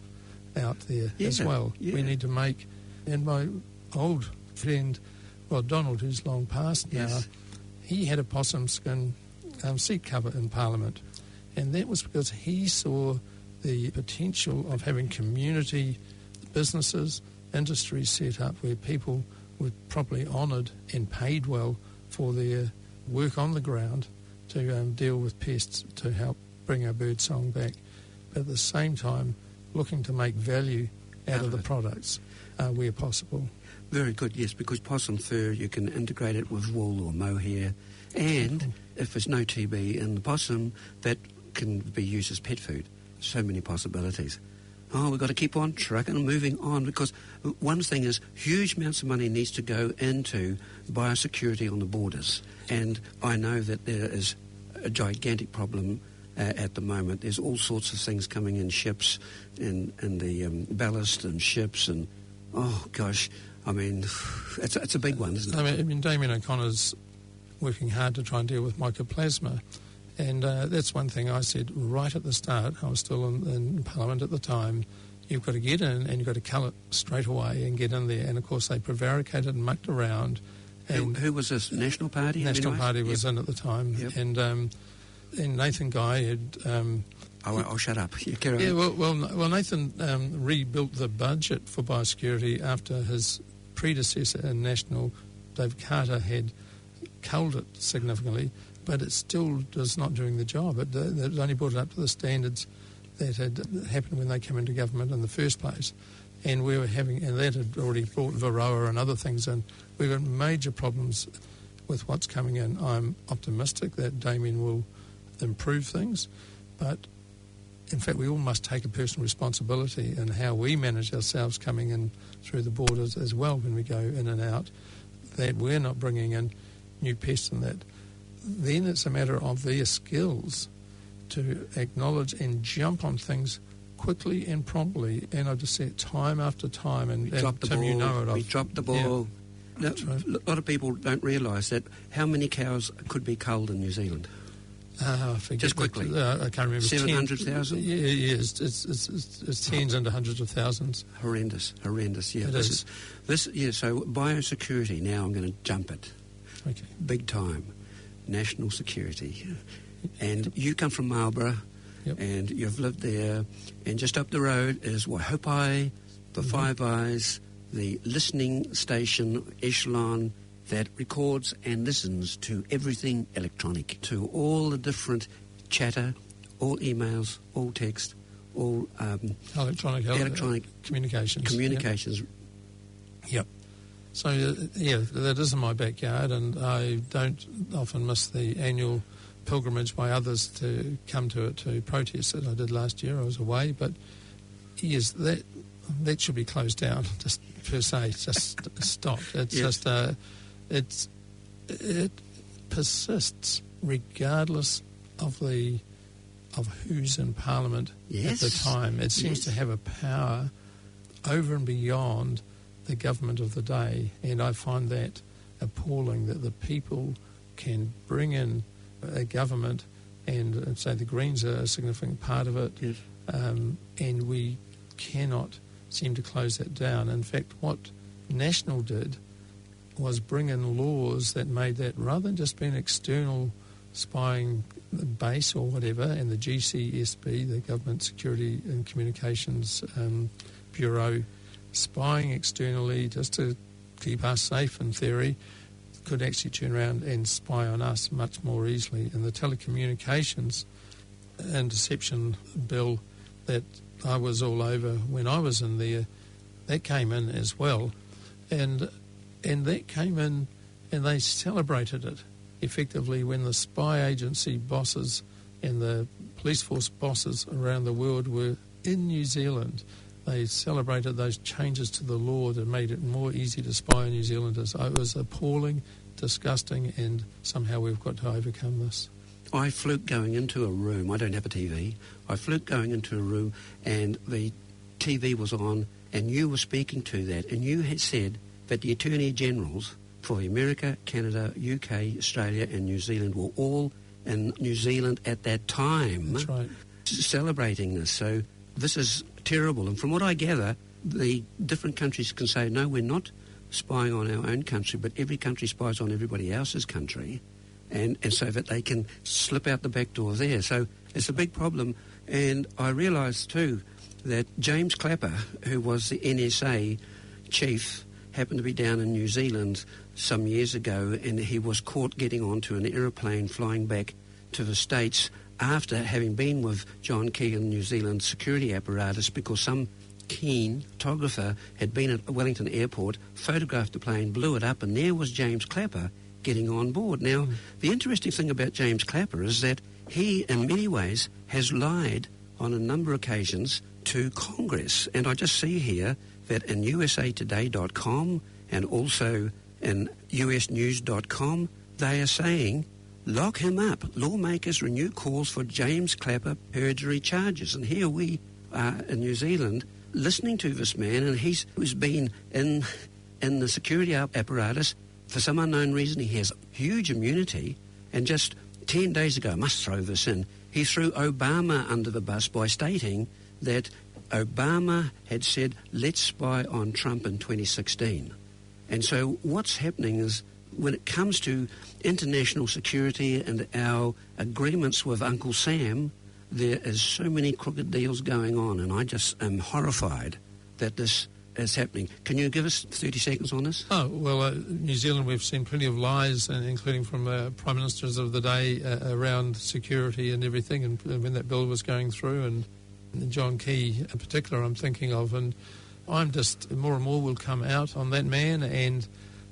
out there as well. Yeah. We need to make, and my old friend, well, Donald, who's long passed now, he had a possum skin seat cover in Parliament, and that was because he saw the potential of having community businesses, industries set up where people were properly honoured and paid well for their work on the ground to deal with pests to help bring our bird song back, but at the same time looking to make value out of the products where possible. Very good, yes, because possum fur, you can integrate it with wool or mohair, and if there's no TB in the possum, that can be used as pet food. So many possibilities. Oh, we've got to keep on trucking and moving on, because one thing is huge amounts of money needs to go into biosecurity on the borders. And I know that there is a gigantic problem at the moment. There's all sorts of things coming in ships and the ballast and ships and, oh gosh, I mean, it's a big one, isn't it? I mean Damien O'Connor's working hard to try and deal with mycoplasma, And that's one thing I said right at the start. I was still in Parliament at the time. You've got to get in and you've got to cull it straight away and get in there. And, of course, they prevaricated and mucked around. And who was this? National Party? National Party was in at the time. Yep. And Nathan Guy had... I'll shut up. You carry on. Yeah, well, Nathan rebuilt the budget for biosecurity after his predecessor in National, David Carter, had culled it significantly, but it still is not doing the job. It only brought it up to the standards that had happened when they came into government in the first place. And we were and that had already brought Varroa and other things in. We've got major problems with what's coming in. I'm optimistic that Damien will improve things, but in fact, we all must take a personal responsibility in how we manage ourselves coming in through the borders as well when we go in and out, that we're not bringing in new pests and that. Then it's a matter of their skills to acknowledge and jump on things quickly and promptly. And I've just said time after time, and Tim, you know it. We dropped the ball. Yeah, now, a lot of people don't realise that. How many cows could be culled in New Zealand? Just quickly. I can't remember. 700,000? Yeah, it's tens into hundreds of thousands. Horrendous, yeah. It is. So biosecurity, now I'm going to jump it. Okay. Big time. National security. And you come from Marlborough, yep. And you've lived there, and just up the road is Waihopai, the Five Eyes, the listening station, Echelon, that records and listens to everything electronic, to all the different chatter, all emails, all text, all electronic communications. Yep. So, that is in my backyard, and I don't often miss the annual pilgrimage by others to come to it to protest it. I did last year. I was away, but yes, that should be closed down, just per se, just stopped. It's just... It persists regardless of who's in Parliament at the time. It seems to have a power over and beyond the government of the day, and I find that appalling that the people can bring in a government and say the Greens are a significant part of it, and we cannot seem to close that down. In fact, what National did was bring in laws that made that, rather than just being external spying base or whatever, and the GCSB, the Government Security and Communications Bureau, spying externally just to keep us safe in theory, could actually turn around and spy on us much more easily. And the telecommunications interception bill that I was all over when I was in there, that came in as well. And that came in, and they celebrated it effectively when the spy agency bosses and the police force bosses around the world were in New Zealand. They celebrated those changes to the law that made it more easy to spy on New Zealanders. It was appalling, disgusting, and somehow we've got to overcome this. I fluked going into a room. I don't have a TV. I fluked going into a room, and the TV was on, and you were speaking to that, and you had said that the Attorney Generals for America, Canada, UK, Australia and New Zealand were all in New Zealand at that time. That's right. Celebrating this. So this is terrible. And from what I gather, the different countries can say, no, we're not spying on our own country, but every country spies on everybody else's country, and so that they can slip out the back door there. So it's a big problem. And I realised too that James Clapper, who was the NSA chief, happened to be down in New Zealand some years ago, and he was caught getting onto an aeroplane flying back to the States after having been with John Keegan, New Zealand security apparatus, because some keen photographer had been at Wellington Airport, photographed the plane, blew it up, and there was James Clapper getting on board. Now, the interesting thing about James Clapper is that he, in many ways, has lied on a number of occasions to Congress. And I just see here that in usatoday.com and also in usnews.com, they are saying, lock him up. Lawmakers renew calls for James Clapper perjury charges. And here we are in New Zealand listening to this man, and who's been in the security apparatus for some unknown reason. He has huge immunity, and just 10 days ago, I must throw this in, he threw Obama under the bus by stating that Obama had said, let's spy on Trump in 2016. And so what's happening is, when it comes to international security and our agreements with Uncle Sam, there is so many crooked deals going on, and I just am horrified that this is happening. Can you give us 30 seconds on this? Oh, well, New Zealand, we've seen plenty of lies, including from Prime Ministers of the day, around security and everything, and when that bill was going through, and John Key in particular I'm thinking of, and I'm just, more and more will come out on that man and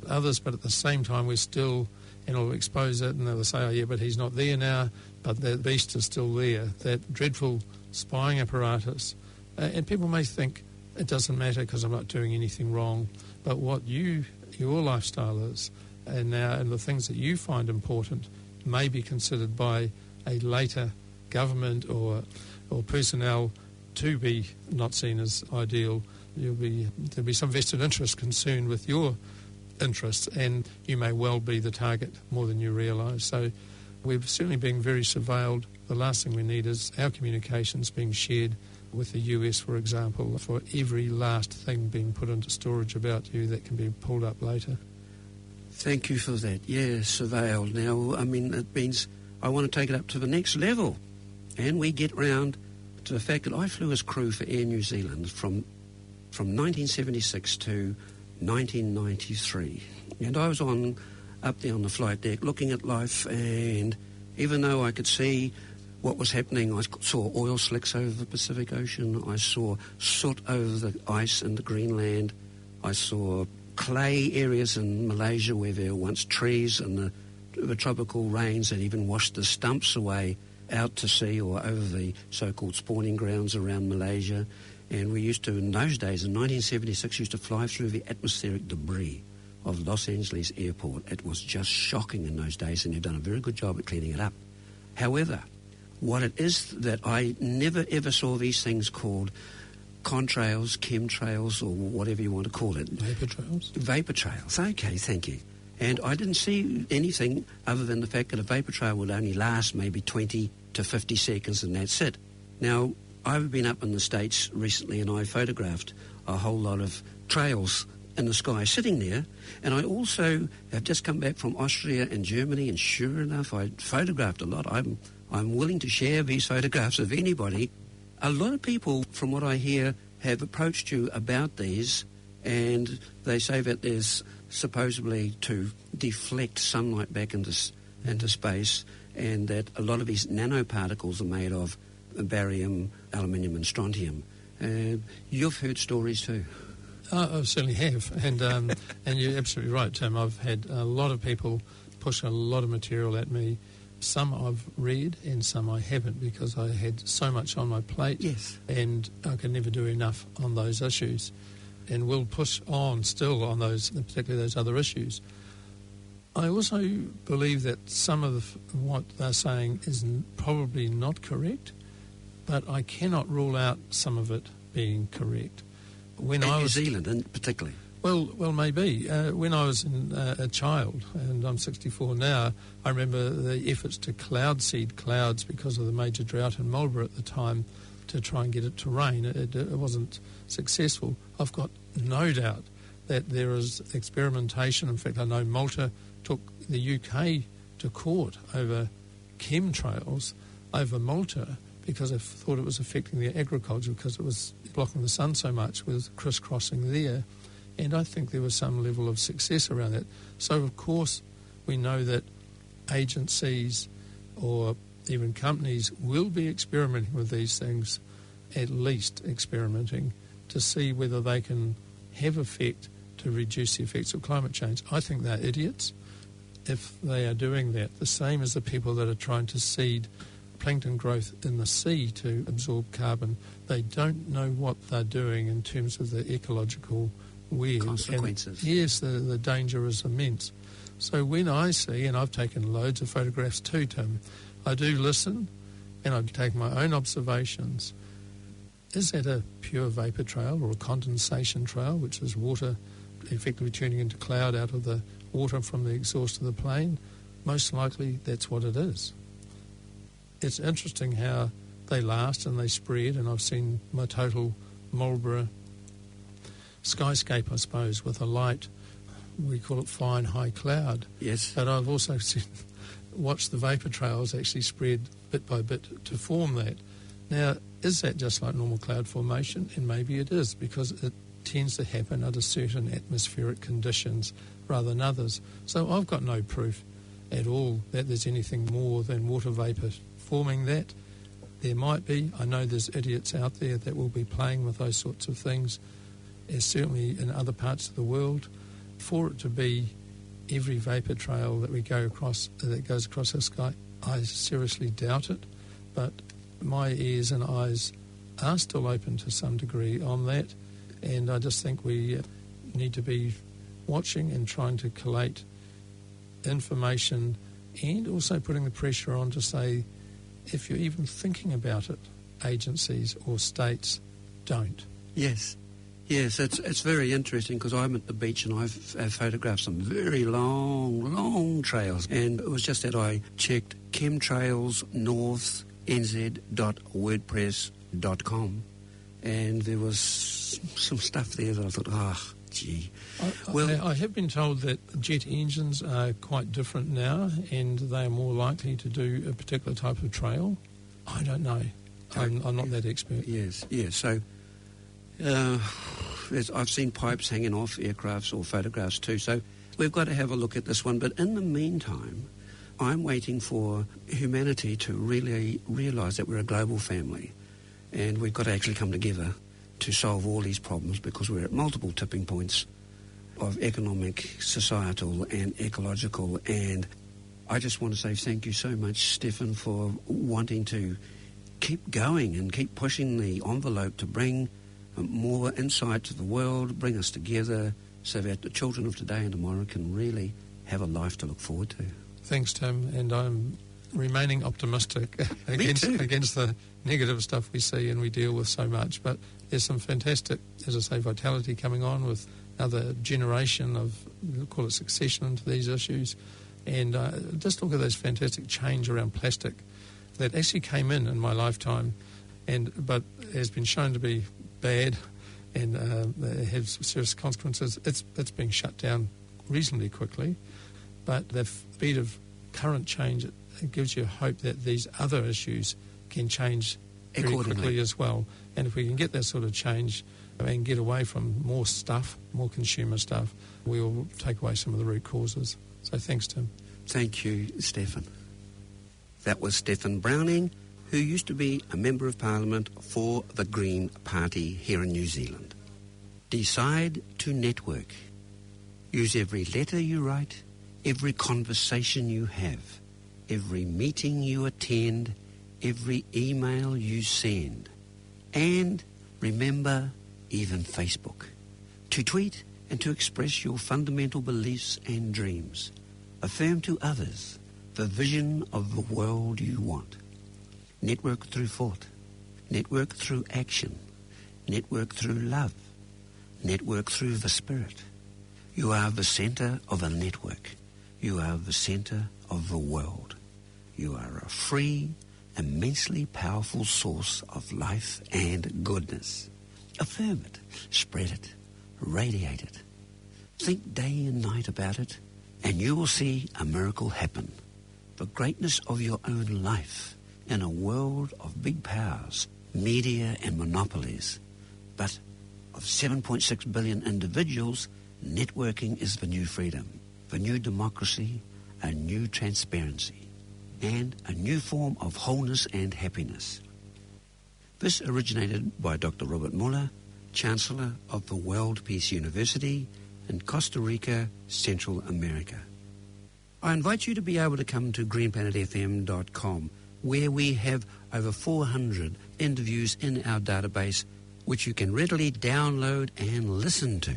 others, but at the same time we're still, and I'll expose it, and they'll say, oh yeah, but he's not there now, but the beast is still there, that dreadful spying apparatus. And people may think it doesn't matter because I'm not doing anything wrong, but what your lifestyle is, and the things that you find important may be considered by a later government or personnel to be not seen as ideal. There'll be some vested interest concerned with your interests, and you may well be the target more than you realise. So we're certainly being very surveilled. The last thing we need is our communications being shared with the US, for example, for every last thing being put into storage about you that can be pulled up later. Thank you for that. Yeah, surveilled. Now, I mean, it means I want to take it up to the next level. And we get round to the fact that I flew as crew for Air New Zealand from 1976 to 1993. And I was up there on the flight deck looking at life, and even though I could see what was happening, I saw oil slicks over the Pacific Ocean, I saw soot over the ice in the Greenland, I saw clay areas in Malaysia where there were once trees, and the tropical rains had even washed the stumps away out to sea or over the so-called spawning grounds around Malaysia. And we used to, in those days, in 1976, used to fly through the atmospheric debris of Los Angeles Airport. It was just shocking in those days, and they've done a very good job at cleaning it up. However, what it is that I never ever saw these things called contrails, chemtrails, or whatever you want to call it. Vapour trails? Vapour trails, okay, thank you. And I didn't see anything other than the fact that a vapour trail would only last maybe 20 to 50 seconds, and that's it. Now, I've been up in the States recently, and I photographed a whole lot of trails in the sky sitting there, and I also have just come back from Austria and Germany, and sure enough, I photographed a lot. I'm willing to share these photographs with anybody. A lot of people, from what I hear, have approached you about these, and they say that there's supposedly to deflect sunlight back into space, and that a lot of these nanoparticles are made of barium, aluminium and strontium. You've heard stories too. I certainly have, and you're absolutely right, Tim. I've had a lot of people push a lot of material at me. Some I've read and some I haven't, because I had so much on my plate. Yes. And I could never do enough on those issues. And will push on still on those, particularly those other issues. I also believe that some of what they're saying is probably not correct, but I cannot rule out some of it being correct. In New Zealand, in particular. Well, maybe. When I was a child, and I'm 64 now, I remember the efforts to cloud seed clouds because of the major drought in Marlborough at the time to try and get it to rain. It wasn't successful. I've got no doubt that there is experimentation. In fact, I know Malta took the UK to court over chemtrails over Malta because they thought it was affecting their agriculture because it was blocking the sun so much with crisscrossing there. And I think there was some level of success around that. So, of course, we know that agencies or even companies will be experimenting with these things, at least experimenting, to see whether they can have effect to reduce the effects of climate change. I think they're idiots if they are doing that, the same as the people that are trying to seed plankton growth in the sea to absorb carbon. They don't know what they're doing in terms of the ecological web. Consequences. And yes, the danger is immense. So when I see, and I've taken loads of photographs too, Tim, I do listen and I take my own observations. Is that a pure vapour trail or a condensation trail, which is water effectively turning into cloud out of the water from the exhaust of the plane? Most likely that's what it is. it's interesting how they last and they spread, and I've seen my total Marlborough skyscape, I suppose, with a light, we call it fine high cloud. Yes. But I've also watched the vapour trails actually spread bit by bit to form that. Now, is that just like normal cloud formation? And maybe it is, because it tends to happen under certain atmospheric conditions rather than others. So I've got no proof at all that there's anything more than water vapour forming that. There might be. I know there's idiots out there that will be playing with those sorts of things, as certainly in other parts of the world. For it to be every vapour trail that we go across, that goes across our sky, I seriously doubt it. But my ears and eyes are still open to some degree on that, and I just think we need to be watching and trying to collate information, and also putting the pressure on to say, if you're even thinking about it, agencies or states, don't. Yes, it's very interesting, because I'm at the beach and I've photographed some very long trails, and it was just that I checked chemtrailsnorthnz.wordpress.com, and there was some stuff there that I thought, gee. I have been told that jet engines are quite different now, and they are more likely to do a particular type of trail. I don't know. I'm not that expert. Yes. So I've seen pipes hanging off aircrafts or photographs too. So we've got to have a look at this one. But in the meantime, I'm waiting for humanity to really realise that we're a global family, and we've got to actually come together to solve all these problems, because we're at multiple tipping points of economic, societal and ecological. And I just want to say thank you so much, Steffan, for wanting to keep going and keep pushing the envelope to bring more insight to the world, bring us together, so that the children of today and tomorrow can really have a life to look forward to. Thanks, Tim, and I'm remaining optimistic against the negative stuff we see and we deal with so much. But there's some fantastic, as I say, vitality coming on with another generation of, we'll call it succession into these issues. And just look at those fantastic change around plastic that actually came in my lifetime, but has been shown to be bad and has serious consequences. It's being shut down reasonably quickly, but the speed of current change, it gives you hope that these other issues can change very quickly as well. And if we can get that sort of change and get away from more consumer stuff, we will take away some of the root causes. So thanks, Tim. Thank you, Steffan. That was Steffan Browning, who used to be a Member of Parliament for the Green Party here in New Zealand. Decide to network. Use every letter you write, every conversation you have, every meeting you attend, every email you send. And remember, even Facebook. To tweet and to express your fundamental beliefs and dreams. Affirm to others the vision of the world you want. Network through thought. Network through action. Network through love. Network through the spirit. You are the center of a network. You are the center of the world. You are a free, immensely powerful source of life and goodness. Affirm it, spread it, radiate it. Think day and night about it, and you will see a miracle happen. The greatness of your own life in a world of big powers, media and monopolies, but of 7.6 billion individuals, networking is the new freedom, the new democracy, a new transparency, and a new form of wholeness and happiness. This originated by Dr. Robert Muller, Chancellor of the World Peace University in Costa Rica, Central America. I invite you to be able to come to greenplanetfm.com, where we have over 400 interviews in our database, which you can readily download and listen to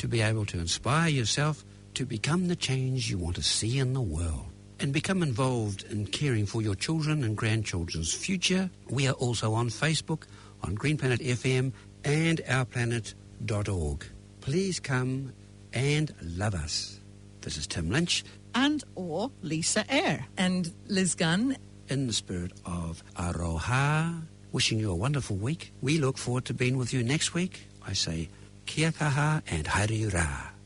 be able to inspire yourself to become the change you want to see in the world and become involved in caring for your children and grandchildren's future. We are also on Facebook, on Green Planet FM and ourplanet.org. Please come and love us. This is Tim Lynch. And or Lisa Eyre. And Liz Gunn. in the spirit of aroha, wishing you a wonderful week. We look forward to being with you next week. I say kia kaha and haere rā.